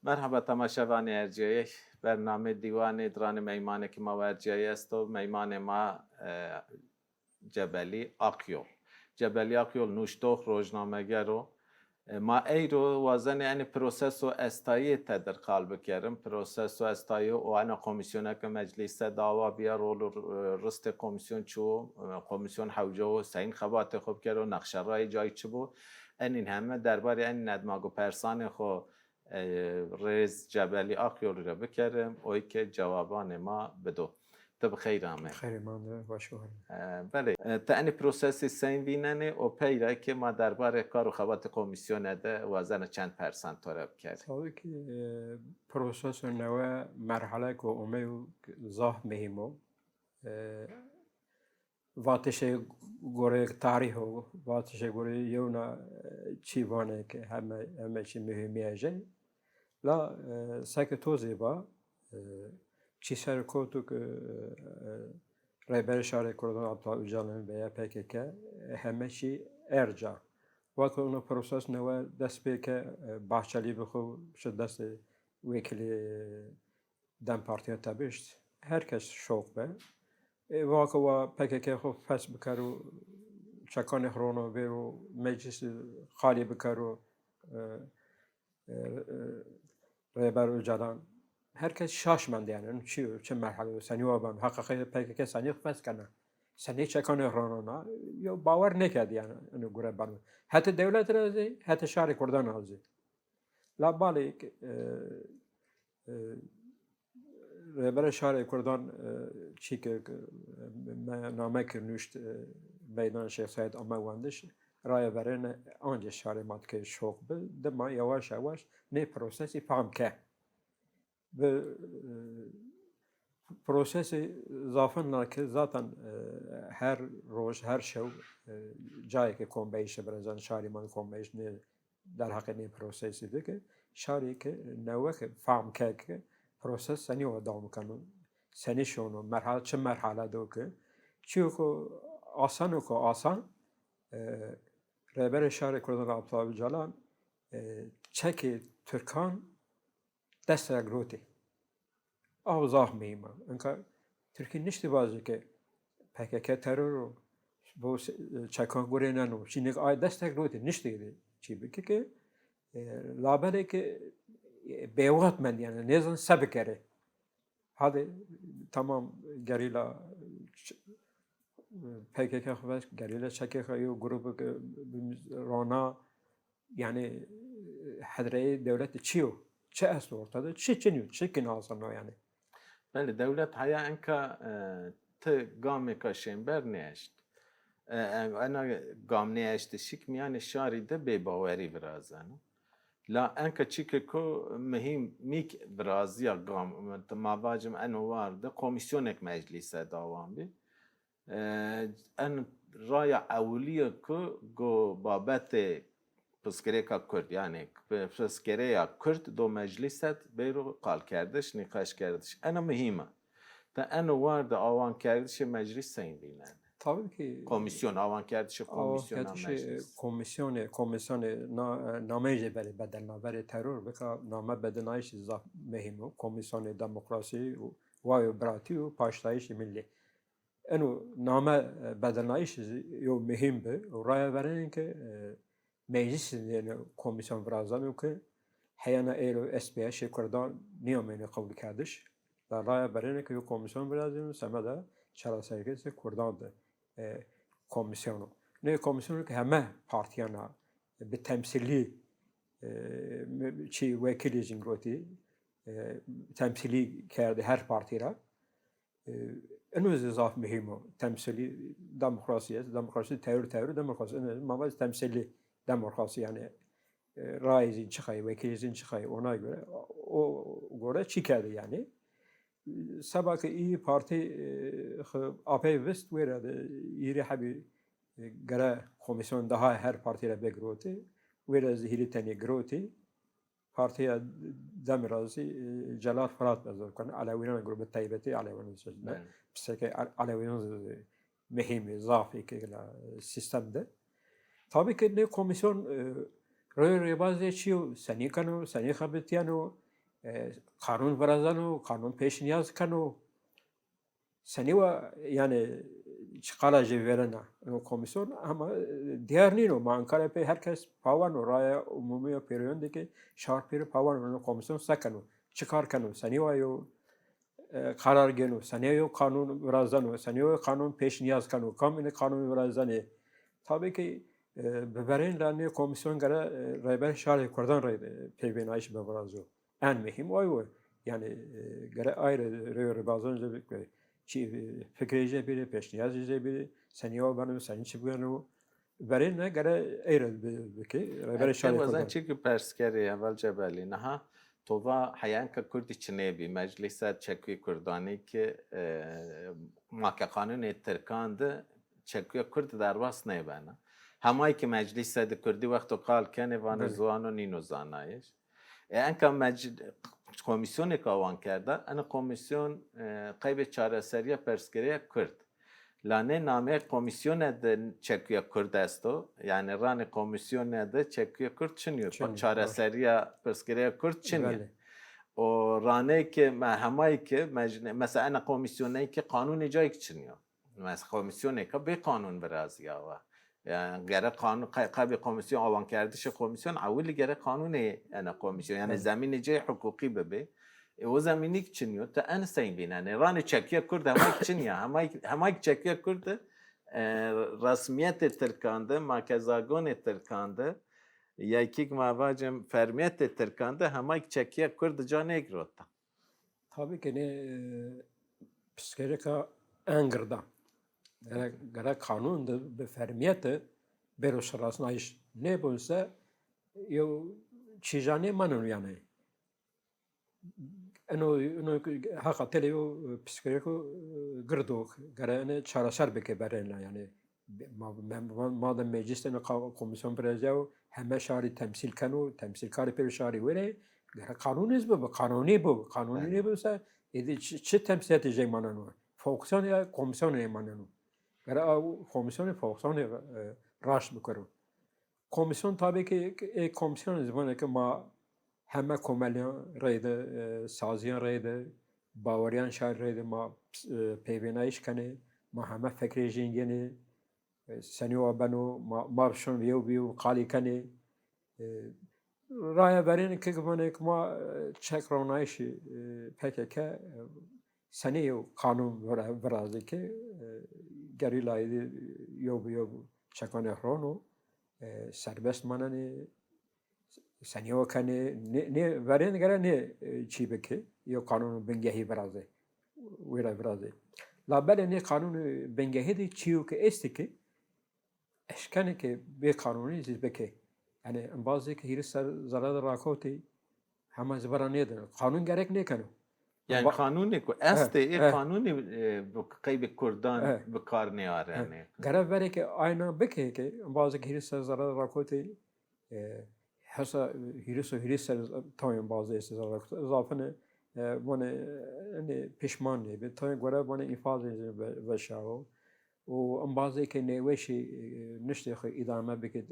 مرحبا تماشاوان ارجعی برنامه دیوان دران میمان که ما ارجعی است و میمان ما جبلی آقیول. جبلی آقیول نوشتوخ روزنامه‌گرو ما ای رو وزن این پروسس و استایی تدر قلب کردم پروسس و استایی و انا کمیسیونه که مجلس دعوا بیا رول رست کمیسیون چو کمیسیون حوجه و سین خبات خوب کرد و نقشه رای جای چه بود این همه درباره این ندماغ و پرسان خو رز جبلی آقیول رو بکردم اوی که جوابان ما بدو تب خیر آمد خیر مانده باشه. بله تانی پروسسی سین بیننه و پیرا که ما درباره کار و خبات کمیسیون ده وزن چند پرسنت طرف کرد. طبعا که پروسس نوع مرحله که اومه زاه مهمو واتش گوره تاریخ و واتش گوره یونا چی وانه که همه چی مهمیه جه لا سکه توزی با چی سر کوتو که رهبر شهر کردان عبدالله اوجالن بیا پکی که همه چی ارجا وقتی اون پروسس نوع دست به که باحچلی بخو شد دست وکیل دم پارتیا تبشت هر کس شوق به واقع و پکی که خو فس بکرو چکان خرونو بیرو مجلس خالی بکرو رهبر اوجالن هر کس شاش مند یعنی چه مرحله سنی و بام حقیقی پکی که سنی فس کنه سنی چکان خرونو نه یا باور نکرد یعنی اینو گره بانو حتی دولت رازی حتی شهر کردان رازی لا بالی رهبر شهر کردان چی که نامه کرنوشت میدان شیخ سعید آمه واندش رای برین آنجا شهر ماد که شوق به دما یواش یواش نه پروسسی فهم که به پروسسی زافن که ذاتاً هر روز هر شو جایی که کم بیشه برزن شهری من کم بیش نه در حق نه پروسسی ده که شهری که نوع که فهم که پروسس سنی و دام کنن سنی شونو مرحله چه مرحله دو که چیو که آسان رهبر شهر کردان عبدالله اوجالان چک ترکان دست رگروتی آوزاه میما انکه ترکی نشتی بازی که پکک ترور با چکان گوره ننو چینه آی دست رگروتی نشتی چی بکی که لابده که بیوات من yani nezan sabekere hadi tamam gerilla PKK خواهش gerilla çeke خواهی و grubu رانا yani حدره devlet چیو چه است ortada چه نیو چه که نازنو yani بله دولت هیا انکا ت گامی کاشیم بر نیشت انا گام نیشت شیک میان شاری ده بی باوری برازنو لا انك تشيكو مهم ميك برازيا قام ما واجم انو وارد كوميسيونك مجلس داوام بي ان رايا اوليه كو جو بابت پسکریکا کرد yani پسکریا کرد دو مجلست بیرو قال کردش نقاش کردش انا مهمه تا انو وارد آوان کردش مجلس سین بینن tabii ki komisyon avan kerdişi komisyona meclis. komisyon namece beri bedelnaveri terör beka name bedenayış zaf mehim komisyon demokrasi ve brati ve paştayış milli. Enu name bedelnayış yo mehim be raya veren ki meclis yani komisyon brazan ki hayana elo SPH Kurdan niyameni kabul kardeş. Raya veren ki yo komisyon brazan semada çara sergisi Kurdan'dı. komisyonu. Ne komisyonu ki همه partiyana به temsili چی وکیلی جنگوتی temsili کرده هر parti را اینو زاف مهمه temsili demokrasi teori demokrasi ama temsili demokrasi yani raizin çıkayı vekilizin çıkayı ona göre o göre çıkardı yani sabah ki iyi parti AP'yi vest verdi yeri habi gara komisyon daha her partiyle begrote verdi zihli tani grote partiye demirası Celal Fırat bezor kan Aleviyan grubu taybeti Aleviyan sözde peki Aleviyan mühim zafi ki sistemde tabii ki ne komisyon röy bazı çiğ seni kanu seni habitiyano قانون برازن و قانون پیش نیاز کنو سنیوا یعنی چقالا جویرنا کمیسیون اما دیار نینو ما انکار به هر کس پاوان و رای عمومی و پیریون که شهر پیر پاوان و کمیسیون سکنو چیکار کنو سنیوا یو قرار گنو سنیوا قانون برازن سنیوا قانون پیش نیاز کنو کام این قانون برازنه tabii ki bebeğin lanı komisyon göre rehber şahı kurdan peyvin ayış beberazı. En mühim o. Yani göre ayrı rehber bazı önce bir fikirce biri peşniyazcı biri seniyor benim seni çıkıyor. Bebeğin ne göre ayrı bir ki rehber şahı وزن kurdan. چی که پرسکری اول جبلی نه ها تووا حیان که کردی چنه بی مجلس چکوی کردانی که ماکه قانون ترکانده چکوی کرد در واس نه بنا همایی که مجلس سد کردی وقت قال کنه وان زوان و نینو زانایش انکه کمیسیون که آوان کرده انا کمیسیون قیب چاره سریه پرسکری کرد لانه نامه کمیسیون ده چکوی کرد استو یعنی ران کمیسیون ده چکوی کرد چنیو چاره سریه پرسکری کرد چنیو و رانه که همایی که مثلا انا کمیسیونه که قانون جایی که چنیو مثلا کمیسیونه که به قانون برازی آوا yani gere kanun kabi komisyon avan kerdişi komisyon avli gere kanuni ana komisyon yani zemini ce hukuki bebe o zemini için yo ta en sen bin yani rani çekiye kurd ama için ya ama çekiye kurd rasmiyet terkandı makezagon terkandı ya iki mavacım fermiyet terkandı ama çekiye kurd canı grotta Tabii ki ne psikolojik engirda. Gara kanun da be fermiyete beroşarasın ayış ne bolsa yo çijane manun yani. Eno hakikaten yo psikolojik girdok gara ne çarasar beke berenla yani. Madem meclisten komisyon preziyo hem şari temsil kanu temsil kari per şari vere gara kanun izbe bu kanuni bu sa edi çi temsil edecek mananu. Fonksiyon ya komisyon ne mananu. Gara komisyon fonksiyon raş bukuru. Komisyon tabii ki komisyon izbane ki ma همه کمالیان رایده سازیان رایده باوریان شهر رایده ما پیوینایش کنه ما همه فکر جنگینه سنیو بنو ما بشون بیو قالی کنه رای برین که گمانه که ما چک رونایش پکه که سنیو قانون برازه که گری لایده یو چکانه رونو سربست منانه سنیو کنه نه ورین گره نه چی بکه یا قانون بنگهی برازه ویرا برازه لابد نه قانون بنگهی دی چیو که است که اشکنه که به قانونی چیز بکه یعنی بعضی که هیچ زراد راکوتی همه زبرانه داره قانون گرک نکنه yani kanuni ko است قانونی قیب کردان به کار نیاره نه گره وری که آینا بکه که بعضی که هیچ زراد راکوتی حسا هیرس تایم بازه استزار اضافه نه بونه نه پشمانه به تایم گره بونه ifade و شاو و ام بازه که نوشی نشته خو ادامه بکد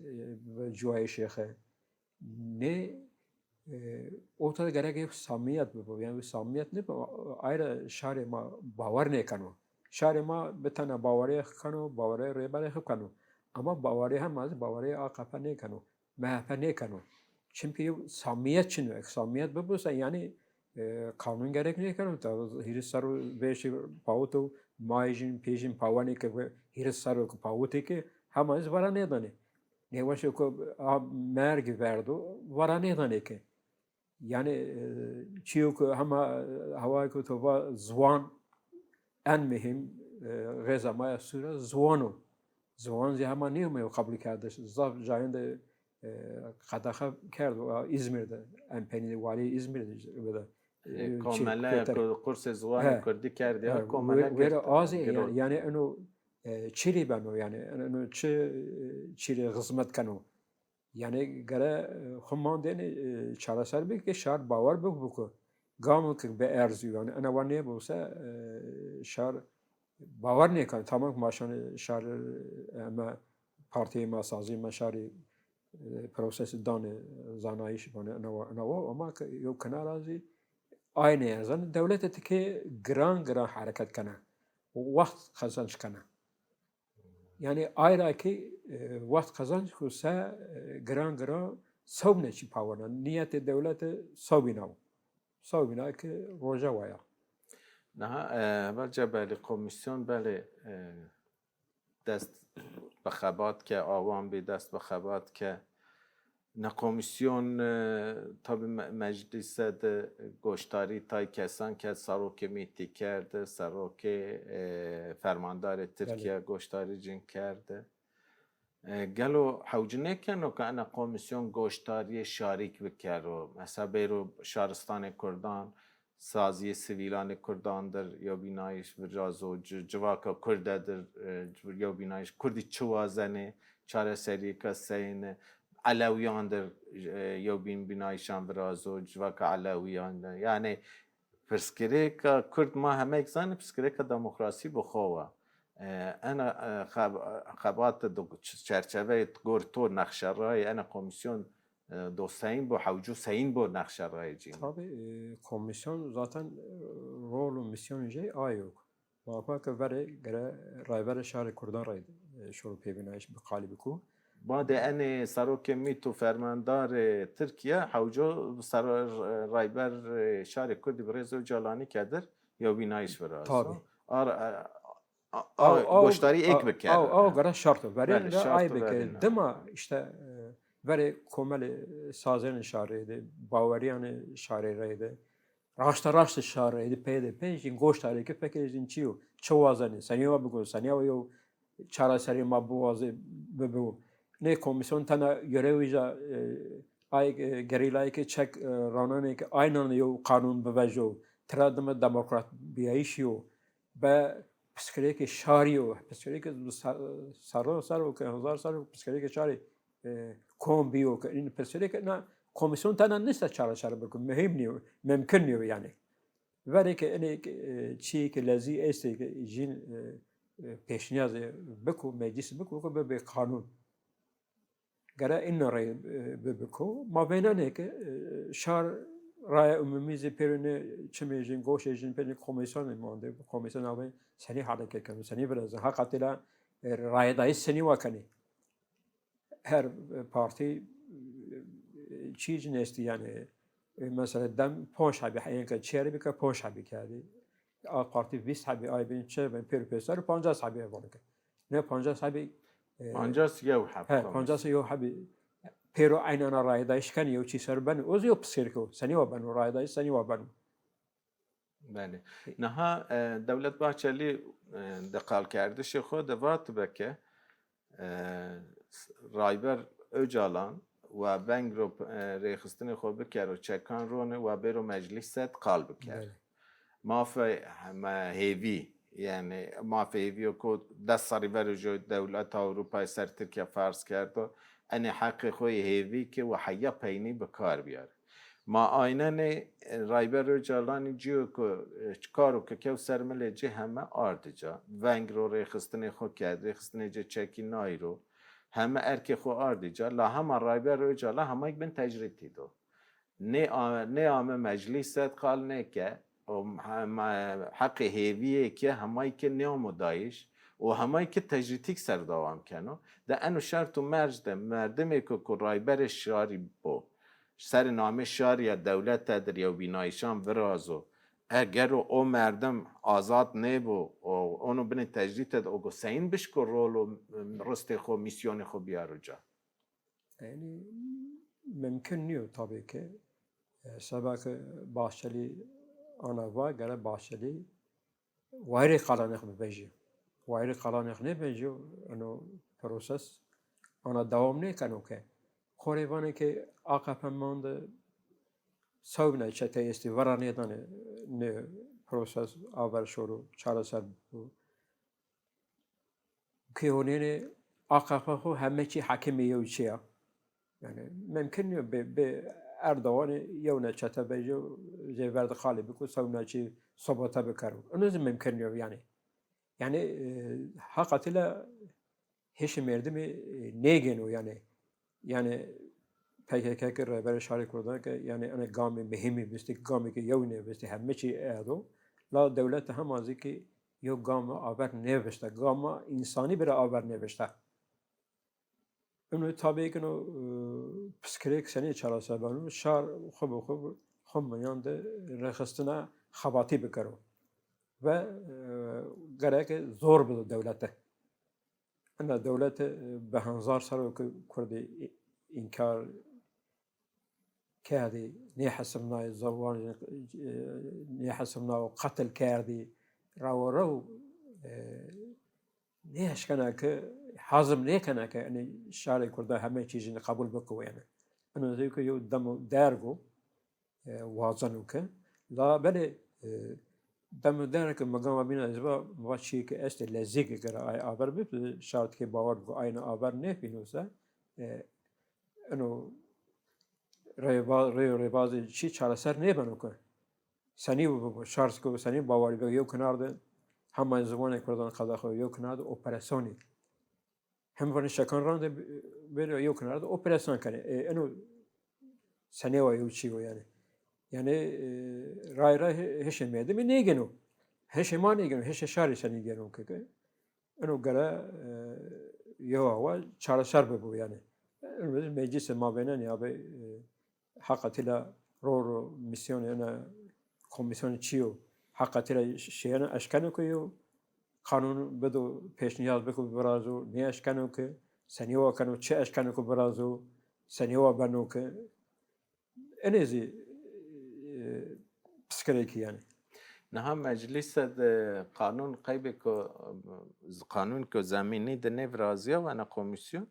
و جوای شیخه نه اوتا گره که سامیت ببو یعنی سامیت نه ایر شهر ما باور نکنو شهر ما بتنا باوری کنو باوری ریبره کنو اما باوری هم از باوری آقا نکنو مهپه نکنو çünkü samimiyet için samimiyet bu yani kanun gerek ne kanun ta hiris saru beşi pauto maijin pejin pavani ke hiris saru pauto ke hamaz vara ne dane ne vaşo ko merg verdo vara ne dane ke yani çiyo ko hama hava ko tova zwan en mühim gazamaya sura zwan zı hama ne mi kabul kardeş zaf jayında قداخه کرد و İzmir'de امپنی والی İzmir'de böyle کاملا قرص زوان کردی کرد یا کاملا ولی آزی yani onu çiri beno yani onu çiri hizmet kanu yani gare خمان دین چهارسال بی که شهر باور بکو گام که به ارزی yani ana var ne bulsa şehir باور نکنه tamam ماشان شهر ama parti ما سازی ما شهری پروسس دانه زانایش بانه نوا اما که یو کنار ازی aynı yazan devlet ki gran hareket kana. Vakt kazanç kana. Yani ayrı ki vakt kazanç kuse gran savne çi pavana. Niyeti devleti savinav. Savina ki roja vaya. نها بله بله کمیسیون بله دست به خبات که آوان بی دست به خبات که نه کمیسیون تا به مجلس گوشتاری تای کسان که سروک میتی کرده سروک فرماندار ترکیه گوشتاری جین کرده گلو حوجنه کنو که انا کمیسیون گوشتاری شاریک بکرو مثلا بیرو شهرستان کردان سازی سیویلان کردان در یا بینایش براز و جواکا کرده در یا بینایش کردی چوازنه چاره سری که سینه علویان در یا بینایشان براز و جواکا علویان در یعنی پرسکره که کرد ما همه اکزانه پرسکره که دموکراسی بخواه انا خبات دو چرچوه گورتو نقشه رای انا کمیسیون دو سین با حوجو سین با نقشه رای جیم Tabii komisyon zaten rol و misyon جای آیوک. Vapa که وره گره رایبر شهر کردان راید شروع پیبینایش به قالب کو. بعد ان سروک میتو فرماندار ترکیه حوجو سر رایبر شهر کردی برزو جالانی کدر یا بینایش براز. Tabii. گوشتاری ایک بکر. گره شرطه. وره بله، ده شرط آی و بکر ورینه. دما işte وره کمل سازن شهریده باوریان شهریده راست شهریده پیدا پیشین گوشتاری که فکر این چیو چوازنی سنیوا بگو سنیوا یو چهار سری ما بوازه ببو نه کمیسیون تنها görevیجا ay gerilay که çek ranane که aynen yo kanun bevejo tradım demokrat biyayişiyo ve psikolojik şariyo psikolojik sar o که هزار سال psikolojik şari kombiyo که این psikolojik نه komisyon tane نیست çare بکن مهم نیو ممکن نیو yani ولی که اینه چی که لذی است که جین پیشنیاز بکو مجلس بکو که به قانون گره این رای بکو ما بینه که شهر رای عمومی زیپرونه چه میجین گوشه جین پنی کمیسیون مانده کمیسیون آوی سنی حرکت کنه سنی برازه حقیقتا رای دای سنی وکنی هر پارتی چیز نیستی یعنی مثلا دم پنج حبی این که چهره بکه پنج حبی کردی پارتی 20 حبی آی بین چه بین پروفسور 50 حبی وانه که نه 50 حبی 50 یو حب. 50 یو حبی پیرو عینانا رای دایش کنی یو چی سر بن اوز یو پسیرکو سنی و بنو رای دایش سنی و بنو بله نها دولت باچلی دقال کردش خود دوات بکه رایبر öcalan و بنگ رو ریخستن خود بکر و چکان رونه و برو مجلس ست قال بکر ما في هيفي يعني ما في هيفي وكو دست صاري برجو دولت أوروبا سر تركيا فارس كردو أنا حق خوي هيفي كي وحيا بيني بكار بيار ما آینن رایبر جالانی جیو که کارو که کیو سرمله جه همه آردجا ونگ رو ریخستن خو کرد ریخستن جه چکی نای رو همه ارک خو آردجا لا همه رایبر جالا همه یک بین تجریدی دو نه آمه مجلس قال نه که حق هیویه که همه که نیامو دایش و همه که تجریدی سر دوام کنو ده انو شرط و مردمی که رایبر شاری بو سر نامه شهر یا دولت در یا بینایشان ورازو اگر او مردم آزاد نبو و اونو بین تجدید او سین بشکر رولو رست خو میسیون خو بیارو جا یعنی ممکن نیو طبعا که سبک باشلی آنها گره باشلی وایری قلانق ببیجی وایری قلانق نبیجی انو پروسس آنها دوام نکنو که خوریوانه که آقا مانده سوبنه چته استی ورانی دانه نه پروسس آور شروع چهار سال بود که اونینه آقا خو همه چی حکمی یو چیا یعنی ممکنه به اردوان یو نه چته بیجو زیورد خالی بکو سوبنه چی ثباته بکرو اونوز ممکنه یعنی حقیقتا هیچ مردمی نگینو یعنی PKK که رهبر شهر کردان که یعنی انا گامی مهمی بستی گامی که یونه بستی همه چی ادو لا دولت هم ازی که یو گام آور نوشته گام انسانی بر آور نوشته اونو تابعی کنو پسکریک سنی چرا سبانو شهر خوب میان ده رخصتنا خباتی بکرو و گره که زور بود دولته انا دولت به هنزار سرو که کردی انکار كاردي نيحسبنا الزوان نيحسبنا قتل كاردي رو نيش كنا ك حازم ليه كنا ك يعني الشارع كردا هم چیزی قبول بكو يعني انا ذيك يو دم دارغو وازنو ك لا بله دم دارك مقام بين اسباب واشي ك است لزيك كرا اي ابر بي شرط كي باور اين ابر نه بينوسا انه ریاضی چی چهار سر نمی‌بینم که سنی و شارژ کو سنی باوری به یک کنار ده همه زبان کردن خدا خو یک کنار ده اپراسیونی هم ون شکن رانده به یک کنار ده اپراسیون کنه اینو سنی و یو چی و یعنی رای هیچ میده می نیگنو هیچ ما نیگنو هیچ شاری سنی گنو که اینو گره یو اول چهار سر ببو یعنی مجلس ما بینن یا به حقیقتا رو میسیون انا کمیسیون چیو حقیقتا شیان اشکنو که یو قانون بدو پیشنهاد بکو برازو نه اشکنو که سنیوا کنو چه اشکنو که برازو سنیوا بنو که انزی پسکریکی یعنی نه هم مجلس قانون قیب که قانون که زمینی ده نورازیا و نه کمیسیون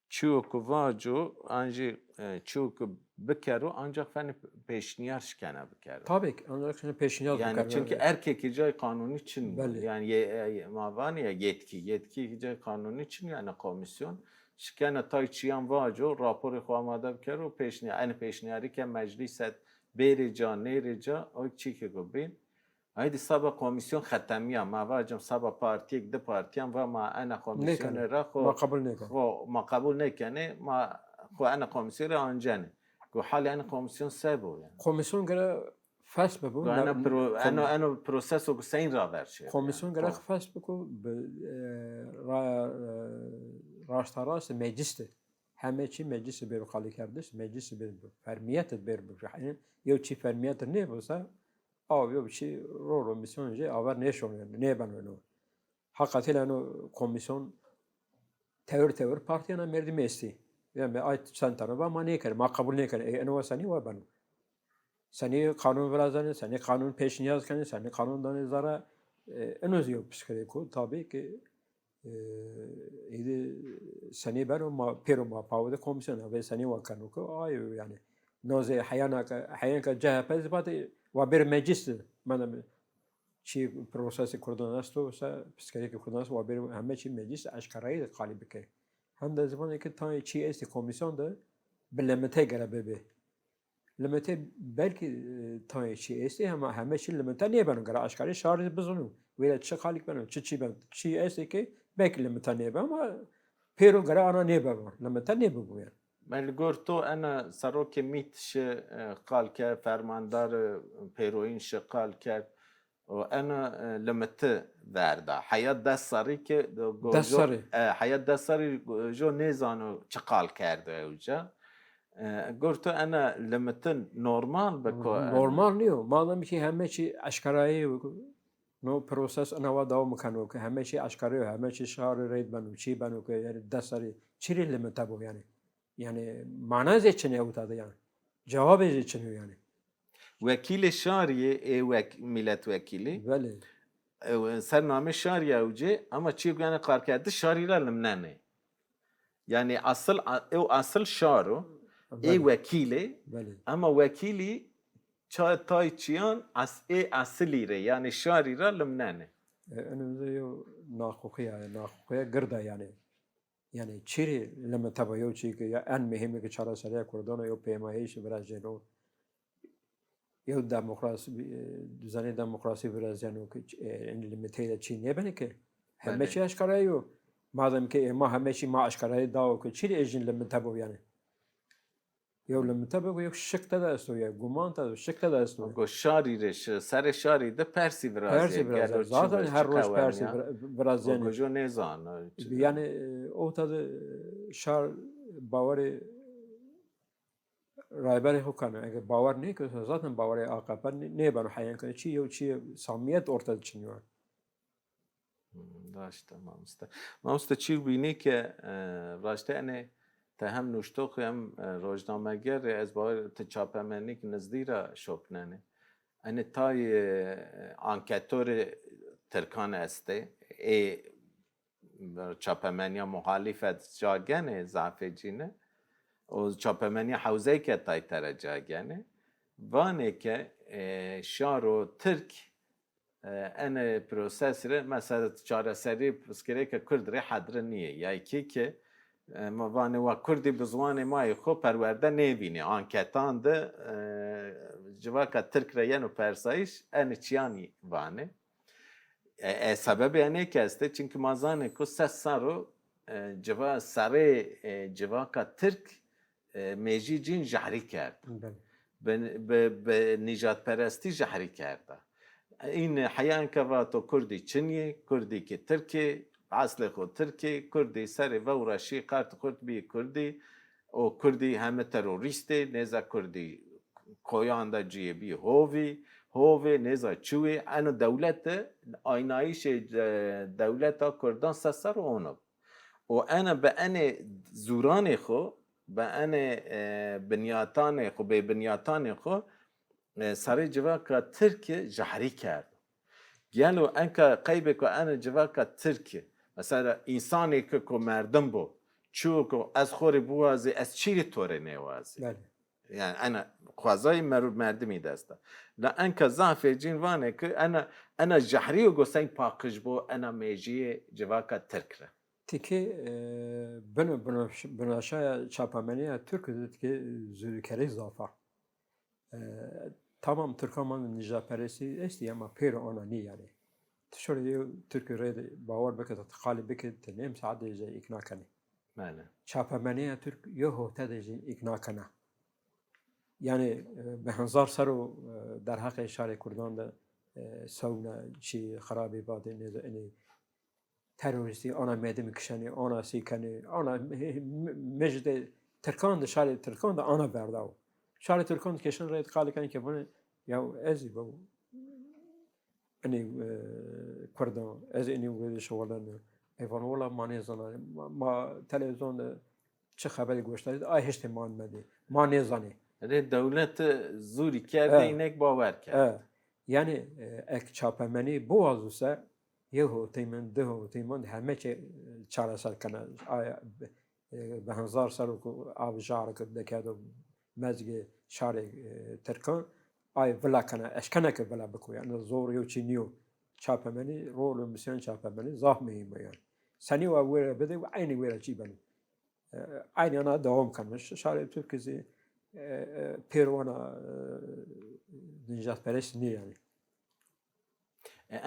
چیو که واجو آنجی چیو که بکرو ancak فن پیشنیار شکنه بکرو tabii ki ancak peşiniyaz yani çünkü erkek icra kanunu için Belli. yani mavan ya yetki icra kanunu için yani komisyon şikene tay çiyan vaco raporu xamada bikero peşniyar aynı peşniyarı ki mecliset berica nerica o çiki gobin haydi sabah komisyon xatamiya mavacım sabah partiye de partiyan ve ma ana komisyon ra ma kabul nekene ma خو انا komisyon anjane کو حال انا komisyon سبو yani komisyon göre fes bu انا proseso sen را verşe komisyon göre fes bu راست mecliste همه چی مجلس بر خالی کرده مجلس بر فرمیت بر یعنی یو چی فرمیت نه بوسا او یو چی رو میسیون جه آور نشون نه بنونو حقیقتا انو komisyon تور partiyana merdi mesti yani ay sentara ve ma ne kere ma kabul ne kere eno sani ve ben sani kanun verazane sani kanun peşniyaz kanı sani kanundan zara enoziyo psikolojiko tabii ki idi sani ben ma pero ma pavde komisyon ve sani ve kanun ko ay yani noze hayana ka CHP zibati ve bir meclis bana çi prosesi kurdun asto sa psikolojik kurdun asto ve bir hem çi meclis aşkarayı galibi ki هم در زمانی که تای چی است کمیسیون ده بلمته گره ببه لمته بلکه تای چی است همه چی لمته نیبرن گره اشکاری شارژ بزنو ولی چه خالیک بنو چی بن چی است که بلکه لمته نیبرن اما پیرو گره آن نیبرن لمته نیبرن من گفتم انا سروک میتش قال که فرماندار پیروین شقال کرد و انا لمته ورده حیات دستاری که حیات دستاری جو نیزانو چقال کرده اوجا گفتم انا لمته نورمال بکو نورمال نیو مادام که همه چی اشکرایی نو پروسس انا و داو مکنو که همه چی اشکرایی همه چی شعار رید بنو چی بنو که یعنی دستاری چیری لمته بو یعنی معنی چنه اوتاده یعنی جواب چنه یعنی وکیل شهریه ملت وکیلی بله سرنامه شهریه اوجه اما چی بگن کار کرده شهری را لمننه yani asıl şaro vekili ama vekili tay çiyan asli re yani şari ra lümnane önümüzde yo nahukuya gırda yani çiri lama tabayo çünkü ya en mühimi ki çara saraya kurdana yo PMA'yı biraz jeno yo demokrasi düzeni demokrasi biraz yani ki limiteyle Çin'e beni ki hem şey aşkarayı madem ki ma همه چی ما اشکارای داو که چی اجین لمن تبو یعنی یا لمتبه و یک شک تده است و یک گمان تده شک تده است و گو شاری رش سر شاری ده پرسی پرسی برازیه براز گلو چی zaten بس her چی روز پرسی قوانیا براز و yani گوجو نیزان yani o tadı şar باور رایبر خو کنه اگه باور نه که zaten باور عاقبت نه بنو حیان کنه چی یا چی سامیت ortada çıkıyor. داشته مامسته چی بینی که راشته انه تا هم نوشتوخ هم روزنامه‌گر از باید تچاپمنی که نزدی را شکننه انه تای انکتور ترکان استه ای چاپمنیا مخالفت جاگنه زعفجینه و چاپمنی حوزه که تای تر جاگنه وانه که شارو ترک انا پروسس ره مثلا چاره سری پسکره که کرد ره حدر نیه یا که موانه و کردی بزوان مای خو پرورده نبینه آنکتان ده جواکا ترک ره ینو پرسایش ان چیانی وانه سبب اینه که استه چونکه مازانه که سر جوا سره جواکا ترک میجی جین جهری کرد به نجات پرستی جهری کرده این حیان که تو کردی چنیه کردی که ترکی اصل خود ترکی کردی سر و رشی قرط خود بی کردی و کردی همه تروریستی نزا کردی کویان دا جیه بی هوی نزا چوی انو دولت آینایش دولت کردان سسر اونو و انا به ان زوران خو به ان بنیاتان خو به بنیاتان خو سر جواکا ترکیه جهری کرد. گلو انکا قیبه که انا جواکا ترکیه مثلا انسانی که مردم بو چو که از خوری بوازی از چیری طوره نوازی یعنی انا خوازای مردمی دسته لا انکا ضعف جنوانه که انا جهری و گسین پاکش بو انا میجی جواکا ترکره تیکه بناشای چاپمنی ترک که زورکری زافا tamam Türkmen'in Nijer peresi esti ama peri ona ni yani. Şöyle Türkiye باور بکه تقالی بکه تنیم ساعت دیجی اقناع کنی. بله. چاپمنی ترک یه هوته دیجی اقناع کنه. یعنی به هزار سر و در حق اشاره کردان ده سونه چی خرابی باده نیزه اینی تروریستی آنا میدم کشنی آنا سی کنی آنا مجد ترکان ده شهر ترکان ده آنا برداو. شهر ترکان کشن رایت قالی کنی که بونه یا ازی با اینی کردان از اینی ولی شغلان ایوان ولا مانی زنان ما تلویزیون چه خبری گوشتید آی هشت مان مدی ما نزانی دولت زوری کرده اینک باور کرد یعنی اک چاپمنی بوازوسه یه تیمن ده تیمن همه چه چاره سر کنه به هزار سر و آب جار کرده که مزگ شهر ترکان آی ولا کنه اشکنه که ولا بکو یعنی زور یو چینیو چاپمنی رول مسیان چاپمنی زاه مهم بیان سنی و ویره بده و عینی ویره چی بنی عینی آنها دوام کنمش شهر ترکیزی پیروانا نجات پرست نی یعنی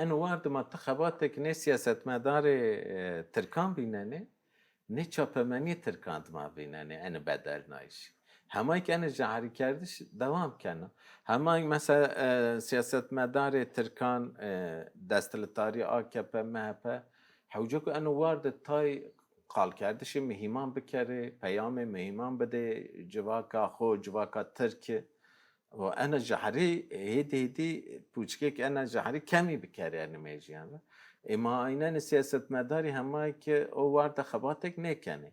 أنا وارد منتخباتك نه سیاست مدار ترکان بیننه نه چاپمنی ترکان ما بیننه أنا بدل نایش همایی که أنا جهری کردش دوام کنه همایی مثلا سیاست مدار ترکان دستلتاری AKP MHP حوجه که أنا وارد تای قال کردش مهمان بکره پیام مهمان بده جواکا خو جواکا ترکیه و أنا جهري هدي بوشكيك أنا جهري كمي بكاري أنا ميجيان إما أنا سياسة مداري هماك أو وارد خباتك نكني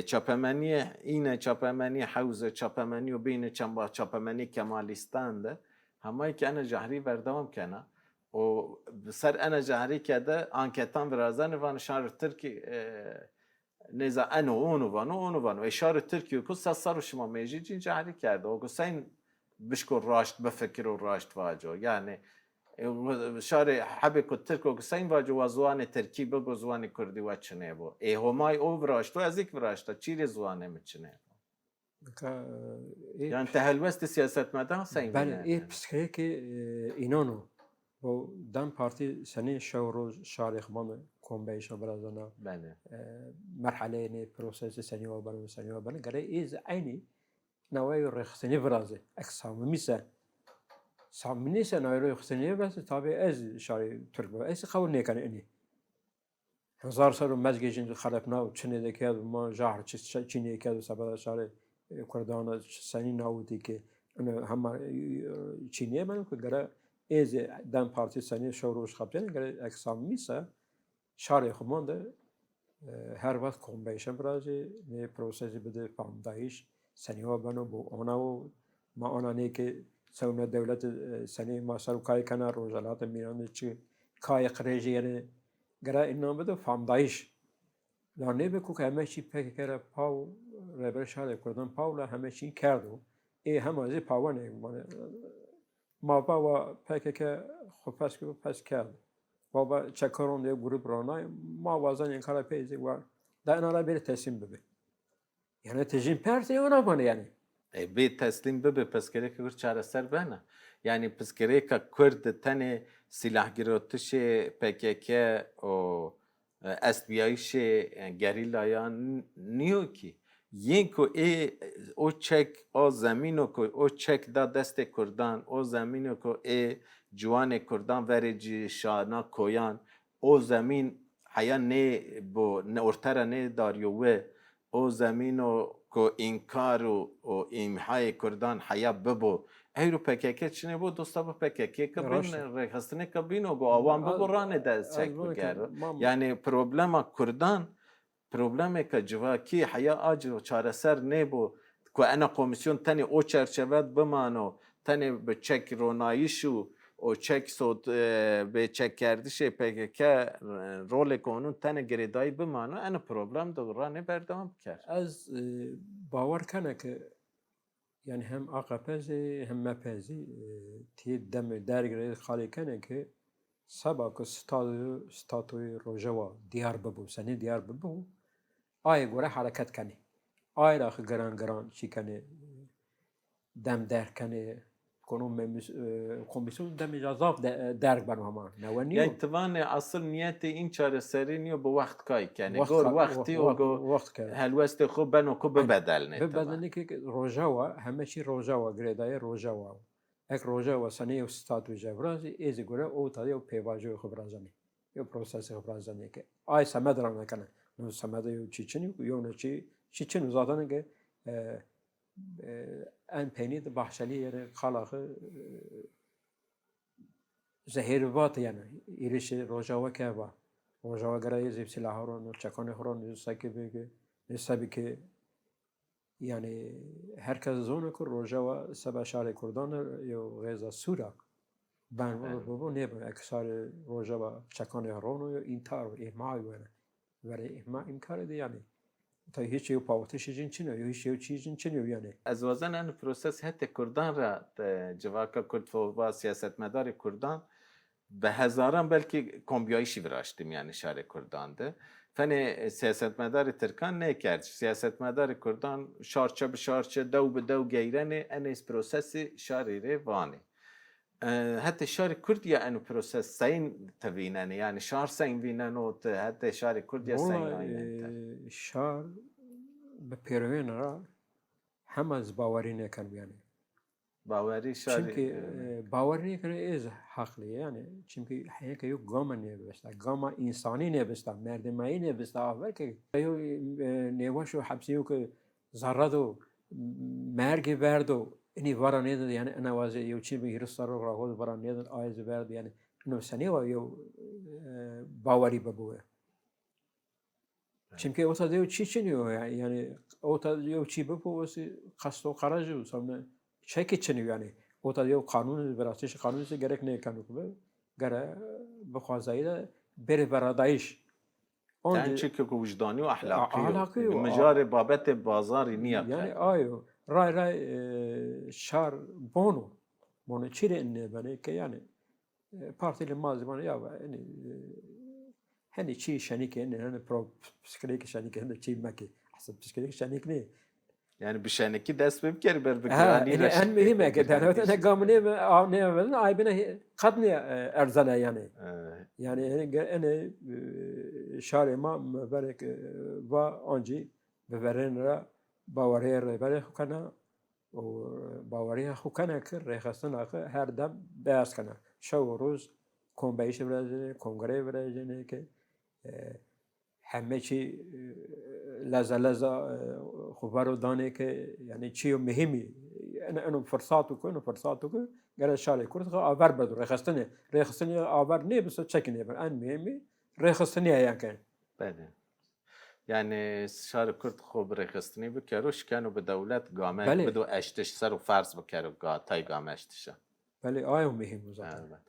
چاپمنی اینه چاپمنی حوزه چاپمنی و بین چنبا چاپمنی کمالیستان ده همایی که أنا جهري بردوام کنه و بسر أنا جهري كده آنکتان برازن وان شهر تركي نزا أنا وانو إشارة تركي وكل صار شما ميجي جين جهري كده وقصين بشكل راشد بفكر وراشد واجو يعني شار حبك الترك وقصين واجو وزوان تركي بقو زوان كردي واتشنه بو إيه هماي أو براشد وازيك براشد تشيري زوانه متشنه يعني تهلوست سياسة مدام سين بله إيه بسكري كي إنانو و دم پارتی سنی شوروز شارخ من کنبهش برازنا بله مرحله نه پروسس سنی و برای سنی و برای گره ایز عینی نوای رخصنی برازه اکساممیسه سامنیسه نوای رخصنی بس تابع از شاری ترک با از خبر نیکنه اینی هزار سال مزگیجین خراب ناو چنه دکید ما جهر چینی کید سبب شاری کردان سنی ناودی که هم چینیه من که گره از دم پارتی سنی شوروش خبرن گره اکساممیسه شاری خمانده هر وقت کنبیشن برازی نه پروسسی بده پامدایش سنیوا بنو بو آنا و ما آنا نه که سونا دولت سنی ما سرکای کنار روزالات میان چی کای خریجی یعنی گرا این نام بده فامدایش لانه بکو که همه چی پک کرده پاو ربر شهر کردن پاولا همه چی کردو ای هم از پاوانه ما پاوا پک که خب پس کرد بابا چکرون دیگه گروه برانای ما وازن این کار پیزی و در این را بیر تسلیم ببه یعنی تجیم پرتی اونا بانه یعنی بی تسلیم ببه پس گره که گر چاره سر بنا یعنی پس گره که کرد تنه سلاح گراتش PKK و SBIش گریلایان نیو کی ین کو او چک او زمینو کو او چک دا دست کردان او زمینو کو جوان کردان وریجی شانا کویان او زمین حیا نه بو ارتر نه داریوه او زمینو کو انکار و امحای کردان حیا ببو ایرو PKK چنه بو دوستا با PKK که بین رخصتنه که بینو گو آوان ببو رانه دست چک بگرو یعنی پروبلما کردان پروبلمی که جواکی حیا آجر و چاره سر نبو که انا کمیسیون تنی او چرچوت بمانو تنی به چک رونایشو و چک صوت به چک کردش PKK رول قانون تنی گریدایی بمانو انا پروبلم دورانه بردام کرد از باور کنه که یعنی هم آقاپزی هم مپزی تی دم درگیری خالی کنه که سبا که ستاتوی روژوا دیار ببو سنی دیار ببو آی گوره حرکت کنه آی را خی گران چی کنه دم در کنه کنون کمیسیون دم اجازاف درگ بنو همان نوانیو یعنی توان اصل نیت این چاره سری نیو به وقت کای کنه گور وقتی و گو هلوست خوب بنو کو ببدلنه ببدلنه که روژوا همه چی روژوا گریدای روژوا اک روژوا سنی و ستاتوی جبرازی ایزی گوره او تایی و پیواجو خبرازنی یا پروسس خبرازنی که آی سمد را نکنه نو سمد یو چیچنی یو نه چیچن زادن که ان پینید بحشلی یعنی خلاق زهیروات یعنی ایرش روژوا که با روژوا گرای زیب سلاح رو چکان خوران نزدیک بگه نسبی که یعنی هر کس زونه که روژوا سبب شهر کردان یا غزه سورا بن بابا نیب اکثر روژوا چکان خوران یا این تار و احمای ولی احمای این کار دی یعنی تا هیچ یو پاوتش جنچینه یا هیچ یو چیز جنچینه یعنی از وزن ان پروسس هت کردان را جواکا کرد و سیاست مدار کردان به هزاران بلکه کمبیایشی براشتیم یعنی شهر کردان ده فن سیاست مدار ترکان نه کرد سیاست مدار کردان شارچه به شارچه دو به دو گیرنه ان اس پروسس شهری وانه حتی شهر کردیا انو پروسس سین تویننه یعنی شهر سین وینن و حتی شهر کردیا سین ناینن شهر به پیروین را هم از باوری نکن یعنی باوری شهر چونکه باوری نکنه از حقلی یعنی چونکه حیه که یو گام نبسته گام انسانی نبسته مردمایی نبسته آور که یو نیوش و حبسیو که زرد و مرگ برد و اینی وارا نیدن یعنی انا واسه یو چی به هرستار رو راهود وارا نیدن آیز برد یعنی اینو سنی و یو باوری ببوه چونکه اوتا دیو چی نیو یعنی اوتا دیو چی ببوه قصد و خرج و سامنه چه چنی یعنی اوتا دیو قانون براستش قانون سے گرک نه کنه که گره بخوازایی بره برادایش اون چی که وجدانی و اخلاقی مجار بابت بازاری نیا یعنی آیو رای شار بونو چیره اینه بنه که یعنی پارتی المازی بانه یا یعنی هنی چی شنیک اینه هنی پرو پسیکلیک شنیک هنی چی مکی اصلا پسیکلیک شنیک نه yani bir şeneki ders bibker ber bikirani raş. En mühim ki ne gamne ne ay bine kadni erzana yani. Yani ene şare ma berek va anji beveren ra bawarer berek kana و باوری خو کنه که ریخستن که هر دم بحث کنه شو و روز کنبهیش برازنه کنگره برازنه که همه چی لزه خبر و دانه که یعنی چی و مهمی اینو فرصاتو که گره شاله کرد که آور بدو ریخستنی آور نه بس چکی نه بر ان مهمی ریخستنی هیا کن بله یعنی شار کرد خوب ریخستنی بکروش کنو به دولت گامه بله. بدو اشتش سر و فرض بکرو تای گامه اشتشه بله آیا مهم مزاحم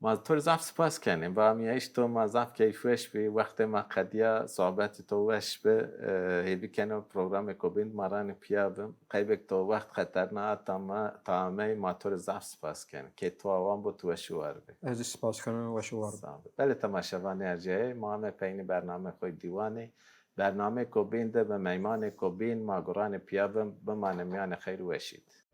ما تو زاف سپاس کنیم با میایش تو ما زاف کیفش به وقت ما قدیا صحبت تو وش به هیوی کنو پروگرام کوبین ماران پیابم قیبک تو وقت خطرناک تمامی ما تو زاف سپاس کنیم که تو آوام بود تو شوار به از سپاس کنم و شوار بله تماشاوان ارجعی ما هم پین برنامه خوی دیوانی برنامه کوبین ده به میمان کوبین ما گران پیابم بمانه میان خیر وشید